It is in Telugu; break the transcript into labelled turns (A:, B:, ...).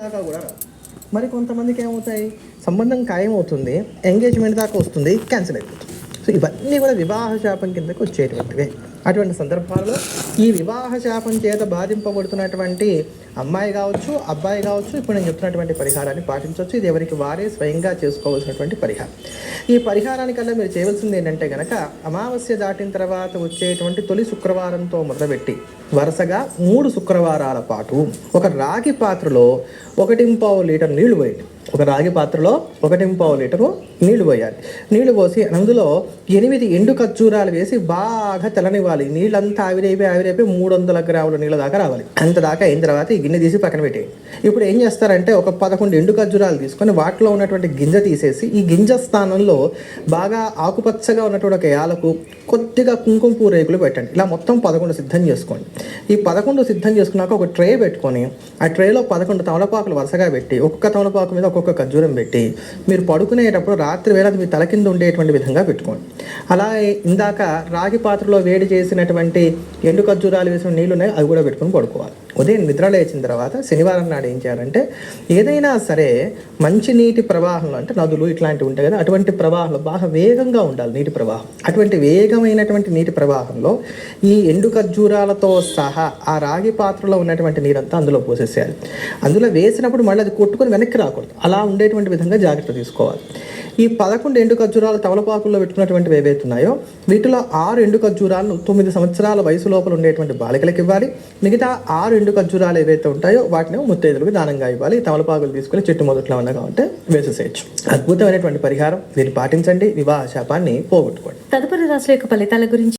A: దాకా కూడా రాదు. మరి కొంతమందికి ఏమవుతాయి, సంబంధం ఖాయమవుతుంది, ఎంగేజ్మెంట్ దాకా వస్తుంది, క్యాన్సిల్ అయిపోతుంది. సో ఇవన్నీ కూడా వివాహ శాపం కిందకి వచ్చేటువంటివే. అటువంటి సందర్భాల్లో ఈ వివాహ శాపం చేత బాధింపబడుతున్నటువంటి అమ్మాయి కావచ్చు, అబ్బాయి కావచ్చు, ఇప్పుడు నేను చెప్తున్నటువంటి పరిహారాన్ని పాటించవచ్చు. ఇది ఎవరికి వారే స్వయంగా చేసుకోవాల్సినటువంటి పరిహారం. ఈ పరిహారానికల్లా మీరు చేయవలసింది ఏంటంటే కనుక, అమావాస్య దాటిన తర్వాత వచ్చేటువంటి తొలి శుక్రవారంతో మొదలుపెట్టి వరుసగా 3 శుక్రవారాల పాటు ఒక రాగి పాత్రలో 1.25 లీటర్ నీళ్లు పోయండి. ఒక రాగి పాత్రలో 1.25 లీటరు నీళ్లు పోయాలి. నీళ్లు పోసి అందులో 8 ఎండు ఖర్జూరాలు వేసి బాగా తెల్లనివ్వాలి. నీళ్ళంతా ఆవిరైపోయి 300 గ్రాముల నీళ్ళ దాకా రావాలి. అంత దాకా అయిన తర్వాత ఈ గిన్నె తీసి పక్కన పెట్టేయండి. ఇప్పుడు ఏం చేస్తారంటే, ఒక 11 ఎండు ఖర్జూరాలు తీసుకొని వాటిలో ఉన్నటువంటి గింజ తీసేసి ఈ గింజ స్థానంలో బాగా ఆకుపచ్చగా ఉన్నటువంటి ఒక యాలకు, కొద్దిగా కుంకుమ పువ్వు రేకులు పెట్టండి. ఇలా మొత్తం 11 సిద్ధం చేసుకోండి. ఈ 11 సిద్ధం చేసుకున్నాక ఒక ట్రే పెట్టుకొని ఆ ట్రేలో 11 తమలపాకులు వరుసగా పెట్టి, ఒక్కొక్క తమలపాకు మీద ఒక్కొక్క ఖర్జూరం పెట్టి మీరు పడుకునేటప్పుడు రాత్రి వేళ మీ తల కింద ఉండేటువంటి విధంగా పెట్టుకోండి. అలా ఇందాక రాగి పాత్రలో వేడి చేసినటువంటి ఎండు ఖర్జూరాలు వేసిన నీళ్ళు ఉన్నాయి, అవి కూడా పెట్టుకొని పడుకోవాలి. ఉదయం నిద్ర లేచిన తర్వాత శనివారం నాడు ఏం చేయాలంటే, ఏదైనా సరే మంచి నీటి ప్రవాహంలో, అంటే నదులు ఇట్లాంటివి ఉంటాయి కదా, అటువంటి ప్రవాహంలో బాగా వేగంగా ఉండాలి నీటి ప్రవాహం. అటువంటి వేగమైనటువంటి నీటి ప్రవాహంలో ఈ ఎండు ఖర్జూరాలతో సహా ఆ రాగి పాత్రలో ఉన్నటువంటి నీరంతా అందులో పోసేసేయాలి. అందులో వేసినప్పుడు మళ్ళీ అది కొట్టుకొని వెనక్కి రాకూడదు. అలా ఉండేటువంటి విధంగా జాగ్రత్త తీసుకోవాలి. ఈ 11 ఎండు ఖర్జూరాలు తమలపాకుల్లో పెట్టుకున్నటువంటివి ఏవైతే ఉన్నాయో, వీటిలో 6 ఎండు ఖర్జూరాలను 9 సంవత్సరాల వయసు లోపల ఉండేటువంటి బాలికలకు ఇవ్వాలి. మిగతా 6 ఎండు ఖర్జూరాలు ఏవైతే ఉంటాయో వాటిని ముత్తైదులకు దానంగా ఇవ్వాలి. తమలపాకులు తీసుకుని చెట్టు మొదట్లో ఉన్నగా ఉంటే వేసేసేయచ్చు. అద్భుతమైనటువంటి పరిహారం, దీన్ని పాటించండి, వివాహ శాపాన్ని పోగొట్టుకోండి.
B: తదుపరి రాశుల యొక్క ఫలితాల గురించి